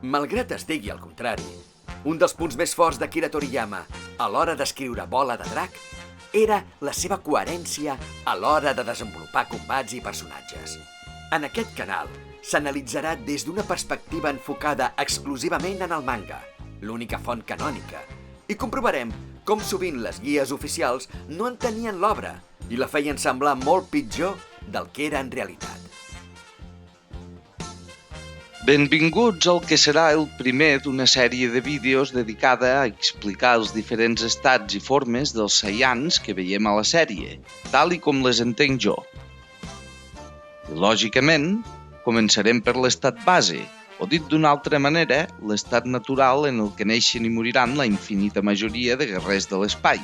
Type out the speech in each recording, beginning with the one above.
Malgrat estigui al contrari, un dels punts més forts d'Akira Toriyama a l'hora d'escriure Bola de Drac era la seva coherència a l'hora de desenvolupar combats i personatges. En aquest canal s'analitzarà des d'una perspectiva enfocada exclusivament en el manga, l'única font canònica, i comprovarem com sovint les guies oficials no entenien l'obra i la feien semblar molt pitjor del que era en realitat. Benvinguts al que serà el primer d'una sèrie de vídeos dedicada a explicar els diferents estats i formes dels Saiyans que veiem a la sèrie, tal i com les entenc jo. Lògicament, començarem per l'estat base, o dit d'una altra manera, l'estat natural en el que neixen i moriran la infinita majoria de guerrers de l'espai.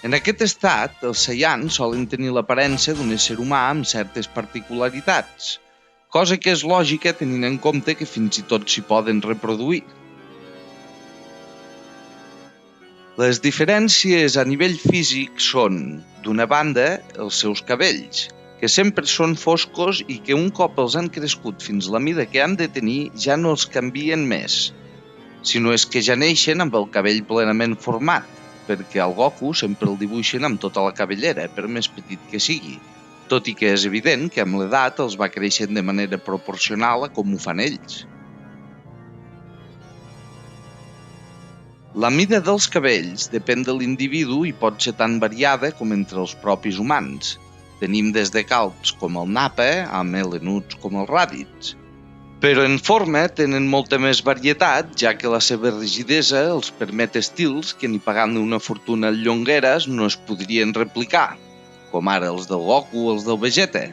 En aquest estat, els Saiyans solen tenir l'aparença d'un ésser humà amb certes particularitats, cosa que és lògica tenint en compte que fins i tot s'hi poden reproduir. Les diferències a nivell físic són, d'una banda, els seus cabells, que sempre són foscos i que un cop els han crescut fins la mida que han de tenir ja no els canvien més, sinó és que ja neixen amb el cabell plenament format, perquè al Goku sempre el dibuixen amb tota la cabellera, per més petit que sigui, tot i que és evident que amb l'edat els va creixent de manera proporcional a com ho fan ells. La mida dels cabells depèn de l'individu i pot ser tan variada com entre els propis humans. Tenim des de calbs com el Nappa a melenuts com els Raditz. Però en forma tenen molta més varietat, ja que la seva rigidesa els permet estils que ni pagant una fortuna en llongueres no es podrien replicar, com ara els del Goku o els del Vegeta.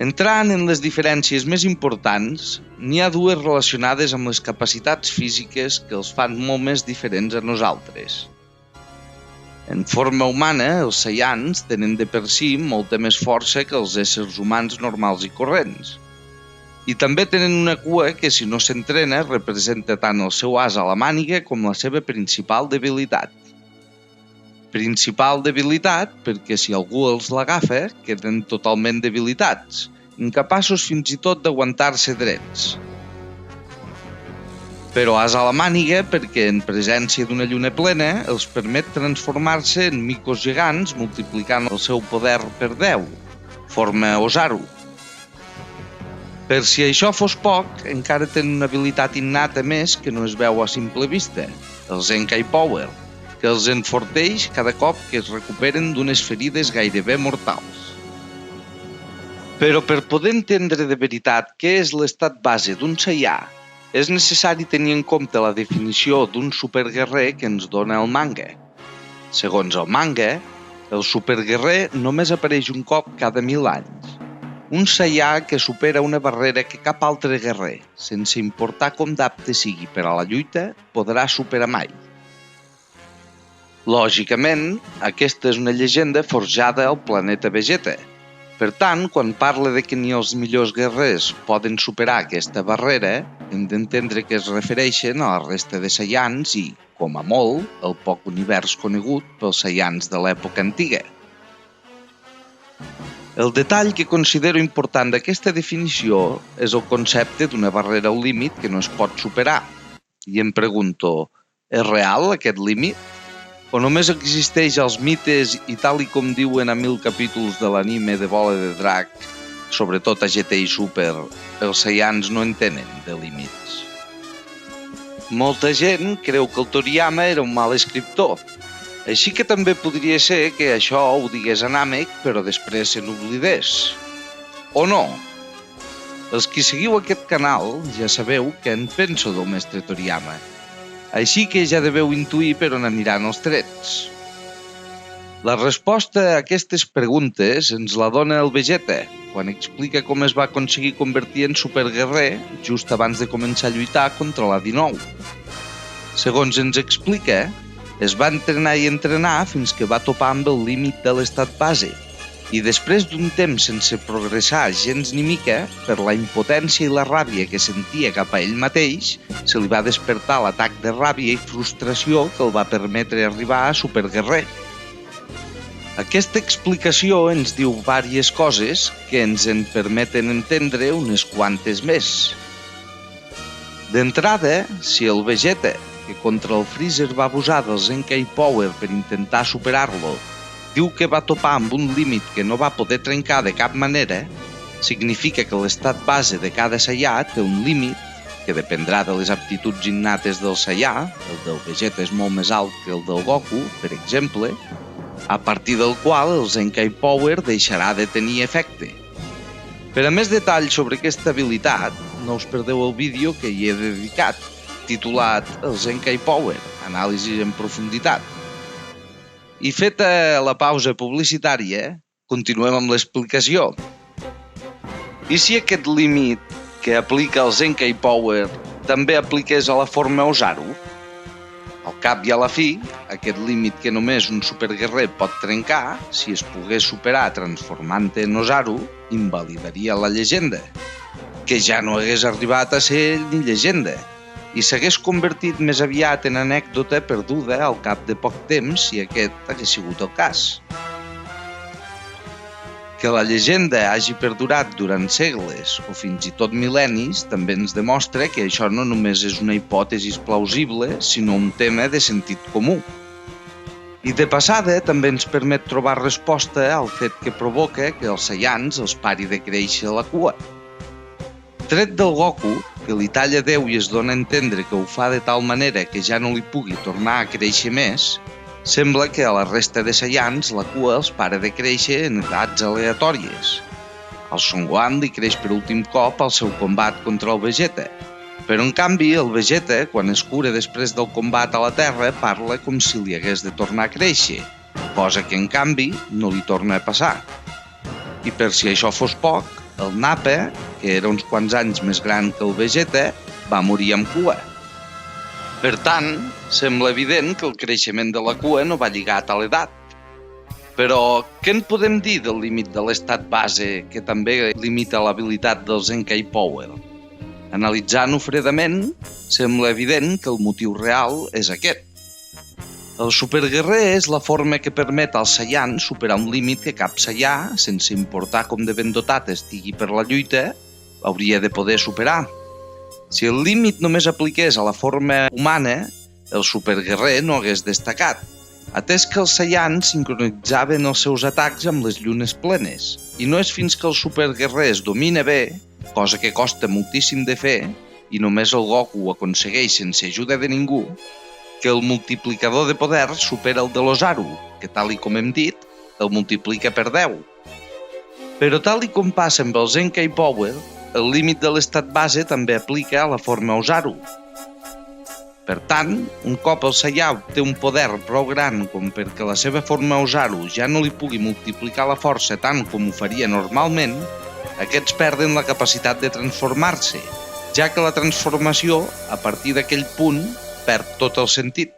Entrant en les diferències més importants, n'hi ha dues relacionades amb les capacitats físiques que els fan molt més diferents a nosaltres. En forma humana, els Saiyans tenen de per si molta més força que els éssers humans normals i corrents. I també tenen una cua que, si no s'entrena, representa tant el seu as a la màniga com la seva principal debilitat. Principal debilitat perquè si algú els l'agafa, queden totalment debilitats, incapaços fins i tot d'aguantar-se drets. Però as a la màniga perquè en presència d'una lluna plena els permet transformar-se en micos gegants multiplicant el seu poder per 10, forma Ozaru. Per si això fos poc, encara tenen una habilitat innata més que no es veu a simple vista, el Zenkai Power, que els enforteix cada cop que es recuperen d'unes ferides gairebé mortals. Però per poder entendre de veritat què és l'estat base d'un Saiyan, és necessari tenir en compte la definició d'un superguerrer que ens dona el manga. Segons el manga, el superguerrer només apareix un cop cada 1000 anys. Un Saiyan que supera una barrera que cap altre guerrer, sense importar com d'apte sigui per a la lluita, podrà superar mai. Lògicament, aquesta és una llegenda forjada al planeta Vegeta. Per tant, quan parla de que ni els millors guerrers poden superar aquesta barrera, hem d'entendre que es refereixen a la resta de Saiyans i, com a molt, el poc univers conegut pels Saiyans de l'època antiga. El detall que considero important d'aquesta definició és el concepte d'una barrera o límit que no es pot superar. I em pregunto, és real aquest límit? O només existeix als mites i tal i com diuen a 1000 capítols de l'anime de Bola de Drac, sobretot a GT i Super, els Saiyans no en tenen de límits. Molta gent creu que el Toriyama era un mal escriptor, així que també podria ser que això ho digués a Namek però després se n'oblidés. O no? Els qui seguiu aquest canal ja sabeu què en penso del mestre Toriyama. Així que ja deveu intuir per on aniran els trets. La resposta a aquestes preguntes ens la dona el Vegeta, quan explica com es va aconseguir convertir en superguerrer just abans de començar a lluitar contra la 19. Segons ens explica, es va entrenar i entrenar fins que va topar amb el límit de l'estat base, i després d'un temps sense progressar gens ni mica, per la impotència i la ràbia que sentia cap a ell mateix, se li va despertar l'atac de ràbia i frustració que el va permetre arribar a superguerrer. Aquesta explicació ens diu diverses coses que ens en permeten entendre unes quantes més. D'entrada, si el Vegeta, que contra el Freezer va abusar del Zenkai Power per intentar superar-lo, diu que va topar amb un límit que no va poder trencar de cap manera, significa que l'estat base de cada Saiyà té un límit que dependrà de les aptituds innates del Saiyà, el del Vegeta és molt més alt que el del Goku, per exemple, a partir del qual el Zenkai Power deixarà de tenir efecte. Per a més detalls sobre aquesta habilitat, no us perdeu el vídeo que hi he dedicat, titulat El Zenkai Power, anàlisi en profunditat. I feta la pausa publicitària, continuem amb l'explicació. I si aquest límit que aplica el Zenkai Power també apliqués a la forma Ozaru? Al cap i a la fi, aquest límit que només un superguerrer pot trencar, si es pogués superar transformant-te en Ozaru, invalidaria la llegenda, que ja no hagués arribat a ser ni llegenda, i s'hagués convertit més aviat en anècdota perduda al cap de poc temps si aquest hagués sigut el cas. Que la llegenda hagi perdurat durant segles o fins i tot mil·lennis també ens demostra que això no només és una hipòtesi plausible, sinó un tema de sentit comú. I de passada també ens permet trobar resposta al fet que provoca que els Saiyans els pari de créixer la cua. Tret del Goku, que li talla Déu i es dona a entendre que ho fa de tal manera que ja no li pugui tornar a créixer més, sembla que a la resta de Saiyans la cua els para de créixer en edats aleatòries. Al Son Gohan li creix per últim cop al seu combat contra el Vegeta, però en canvi el Vegeta, quan es cura després del combat a la Terra, parla com si li hagués de tornar a créixer, cosa que en canvi no li torna a passar. I per si això fos poc, el Nappa, que era uns quants anys més gran que el Vegeta, va morir amb cua. Per tant, sembla evident que el creixement de la cua no va lligat a l'edat. Però què en podem dir del límit de l'estat base que també limita l'habilitat del Zenkai Power? Analitzant-ho fredament, sembla evident que el motiu real és aquest. El superguerrer és la forma que permet als Saiyans superar un límit que cap Saiyà, sense importar com de ben dotat estigui per la lluita, hauria de poder superar. Si el límit només apliqués a la forma humana, el superguerrer no hagués destacat, atès que els Saiyans sincronitzaven els seus atacs amb les llunes plenes, i no és fins que el superguerrer es domina bé, cosa que costa moltíssim de fer, i només el Goku ho aconsegueix sense ajuda de ningú, que el multiplicador de poder supera el de l'Ozaru, que tal i com hem dit, el multiplica per 10. Però tal i com passa amb el Zenkai Power, el límit de l'estat base també aplica a la forma Ozaru. Per tant, un cop el Saiyà té un poder prou gran com perquè la seva forma Ozaru ja no li pugui multiplicar la força tant com ho faria normalment, aquests perden la capacitat de transformar-se, ja que la transformació, a partir d'aquell punt, perd tot el sentit.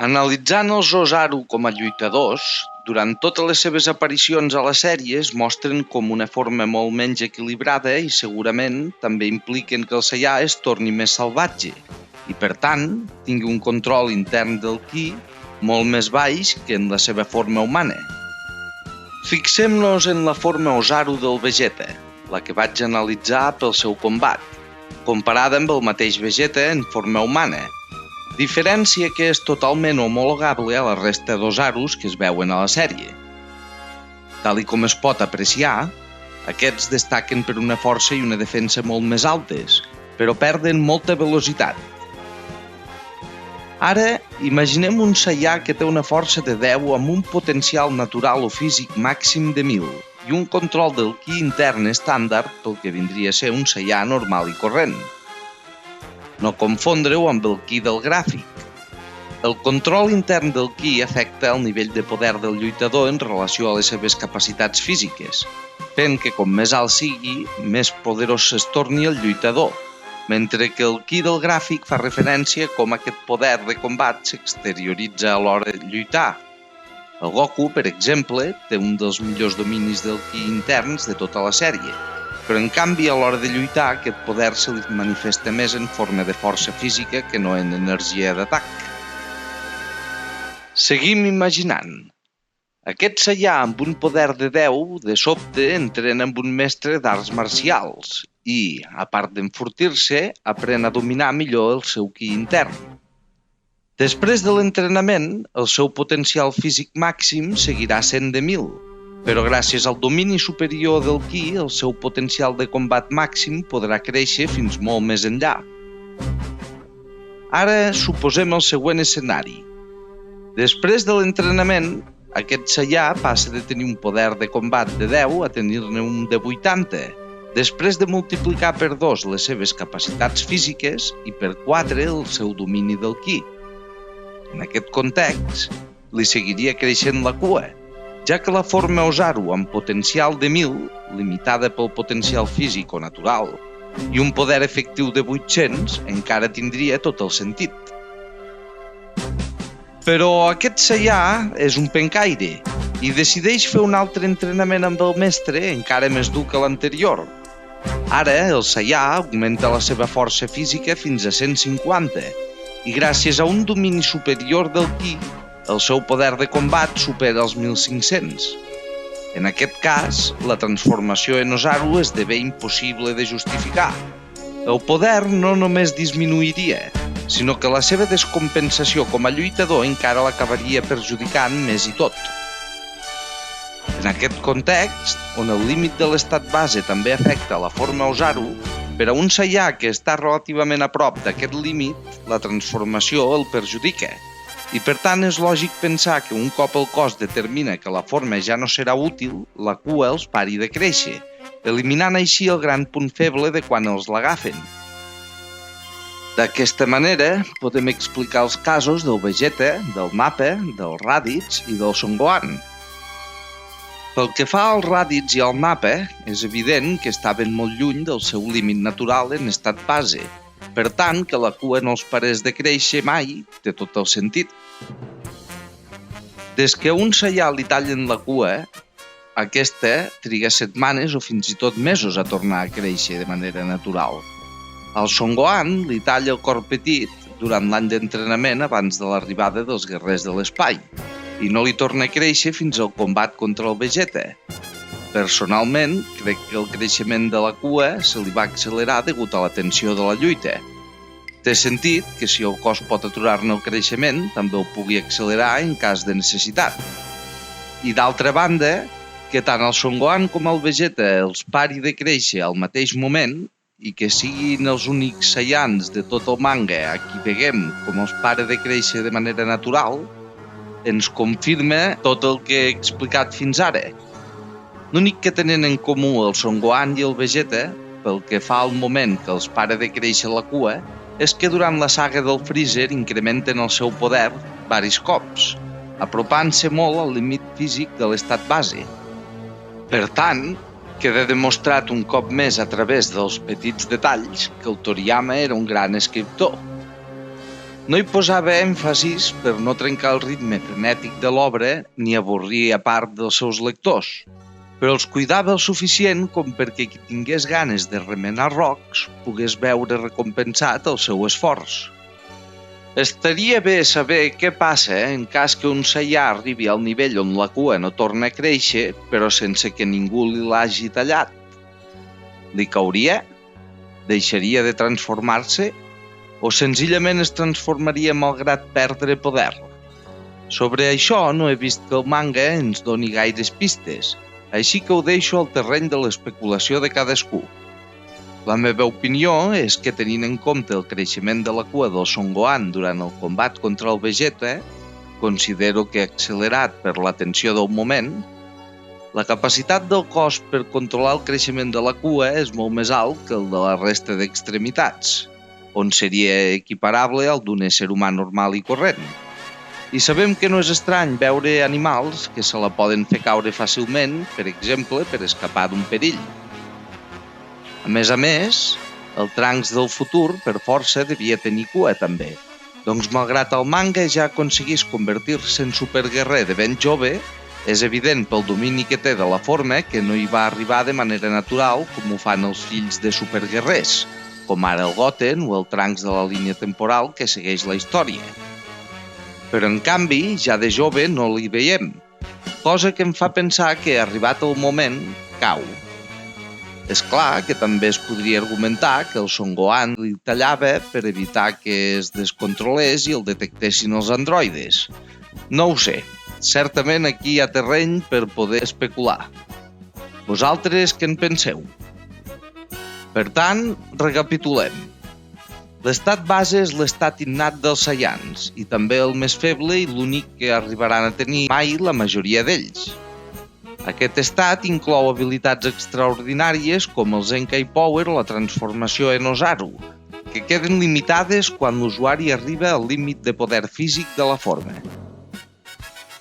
Analitzant els Ozaru com a lluitadors, durant totes les seves aparicions a la sèrie es mostren com una forma molt menys equilibrada i segurament també impliquen que el Saiyà es torni més salvatge i, per tant, tingui un control intern del ki molt més baix que en la seva forma humana. Fixem-nos en la forma Ozaru del Vegeta, la que vaig analitzar pel seu combat, comparada amb el mateix Vegeta en forma humana, diferència que és totalment homologable a la resta d'Ozarus que es veuen a la sèrie. Tal i com es pot apreciar, aquests destaquen per una força i una defensa molt més altes, però perden molta velocitat. Ara, imaginem un Saiyà que té una força de 10 amb un potencial natural o físic màxim de 1000 i un control del ki intern estàndard pel que vindria a ser un Saiyà normal i corrent. No confondre-ho amb el ki del gràfic. El control intern del ki afecta el nivell de poder del lluitador en relació a les seves capacitats físiques, fent que com més alt sigui, més poderós es torni el lluitador, mentre que el ki del gràfic fa referència a com aquest poder de combat s'exterioritza a l'hora de lluitar. El Goku, per exemple, té un dels millors dominis del ki interns de tota la sèrie, però en canvi a l'hora de lluitar aquest poder se li manifesta més en forma de força física que no en energia d'atac. Seguim imaginant. Aquest Saiyan amb un poder de Déu, de sobte, entrena amb un mestre d'arts marcials i, a part d'enfortir-se, aprèn a dominar millor el seu ki intern. Després de l'entrenament, el seu potencial físic màxim seguirà sent de 1000, però gràcies al domini superior del ki, el seu potencial de combat màxim podrà créixer fins molt més enllà. Ara suposem el següent escenari. Després de l'entrenament, aquest Saiyan passa de tenir un poder de combat de 10 a tenir-ne un de 80, després de multiplicar per 2 les seves capacitats físiques i per 4 el seu domini del ki. En aquest context, li seguiria creixent la cua, ja que la forma Ozaru amb potencial de 1000, limitada pel potencial físic o natural, i un poder efectiu de 800 encara tindria tot el sentit. Però aquest Saiyan és un pencaire i decideix fer un altre entrenament amb el mestre encara més dur que l'anterior. Ara el Saiyan augmenta la seva força física fins a 150 i gràcies a un domini superior del ki, el seu poder de combat supera els 1500. En aquest cas, la transformació en Ozaru esdevé impossible de justificar. El poder no només disminuiria, sinó que la seva descompensació com a lluitador encara l'acabaria perjudicant més i tot. En aquest context, on el límit de l'estat base també afecta la forma Ozaru, per a un Saiyan que està relativament a prop d'aquest límit, la transformació el perjudica. I per tant és lògic pensar que un cop el cos determina que la forma ja no serà útil, la cua els pari de créixer, eliminant així el gran punt feble de quan els l'agafen. D'aquesta manera, podem explicar els casos del Vegeta, del Nappa, del Raditz i del Son Gohan. Pel que fa als Raditz i al Nappa, és evident que estaven molt lluny del seu límit natural en estat base. Per tant, que la cua no els parés de créixer mai té tot el sentit. Des que a un Saiyan li tallen la cua, aquesta triga setmanes o fins i tot mesos a tornar a créixer de manera natural. Al Son Gohan li talla el cor petit durant l'any d'entrenament abans de l'arribada dels guerrers de l'espai i no li torna a créixer fins al combat contra el Vegeta. Personalment, crec que el creixement de la cua se li va accelerar degut a la tensió de la lluita. Té sentit que si el cos pot aturar-ne el creixement, també el pugui accelerar en cas de necessitat. I d'altra banda, que tant el Son Gohan com el Vegeta els pari de créixer al mateix moment i que siguin els únics Saiyans de tot el manga a qui veiem com els para de créixer de manera natural, ens confirma tot el que he explicat fins ara. L'únic que tenen en comú el Son Gohan i el Vegeta, pel que fa al moment que els para de créixer la cua, és que durant la saga del Freezer incrementen el seu poder varis cops, apropant-se molt al límit físic de l'estat base. Per tant, queda demostrat un cop més a través dels petits detalls que el Toriyama era un gran escriptor. No hi posava èmfasis per no trencar el ritme frenètic de l'obra ni avorrir a part dels seus lectors, però els cuidava el suficient com perquè qui tingués ganes de remenar rocs pogués veure recompensat el seu esforç. Estaria bé saber què passa en cas que un Saiyan arribi al nivell on la cua no torna a créixer, però sense que ningú li l'hagi tallat. Li cauria? Deixaria de transformar-se? O senzillament es transformaria malgrat perdre poder? Sobre això no he vist que el manga ens doni gaires pistes, així que ho deixo al terreny de l'especulació de cadascú. La meva opinió és que tenint en compte el creixement de la cua del Son Gohan durant el combat contra el Vegeta, considero que accelerat per la tensió del moment, la capacitat del cos per controlar el creixement de la cua és molt més alt que el de la resta d'extremitats, on seria equiparable al d'un ésser humà normal i corrent. I sabem que no és estrany veure animals que se la poden fer caure fàcilment, per exemple, per escapar d'un perill. A més, el Trunks del futur, per força, devia tenir cua també. Doncs, malgrat el manga ja aconseguís convertir-se en superguerrer de ben jove, és evident pel domini que té de la forma que no hi va arribar de manera natural com ho fan els fills de superguerrers, com ara el Goten o el Trunks de la línia temporal que segueix la història. Però, en canvi, ja de jove no l'hi veiem. cosa que em fa pensar que, arribat el moment, cau. És clar que també es podria argumentar que el Son Gohan li tallava per evitar que es descontrolés i el detectessin els androides. No ho sé. Certament aquí hi ha terreny per poder especular. Vosaltres què en penseu? Per tant, recapitulem. L'estat base és l'estat innat dels Saiyans i també el més feble i l'únic que arribaran a tenir mai la majoria d'ells. Aquest estat inclou habilitats extraordinàries com el Zenkai Power o la transformació en Ozaru, que queden limitades quan l'usuari arriba al límit de poder físic de la forma.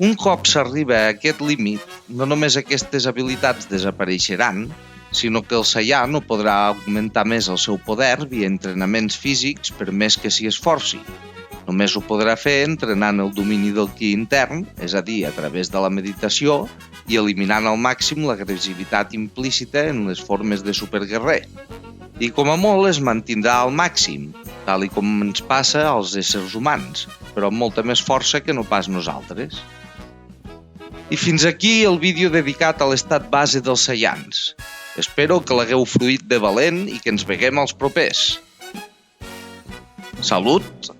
Un cop s'arriba a aquest límit, no només aquestes habilitats desapareixeran, sinó que el Saiyan no podrà augmentar més el seu poder via entrenaments físics per més que s'hi esforci. Només ho podrà fer entrenant el domini del ki intern, és a dir, a través de la meditació, i eliminant al màxim l'agressivitat implícita en les formes de superguerrer. I com a molt es mantindrà al màxim, tal i com ens passa als éssers humans, però amb molta més força que no pas nosaltres. I fins aquí el vídeo dedicat a l'estat base dels Saiyans. Espero que l'hagueu fruït de valent i que ens veguem als propers. Salut!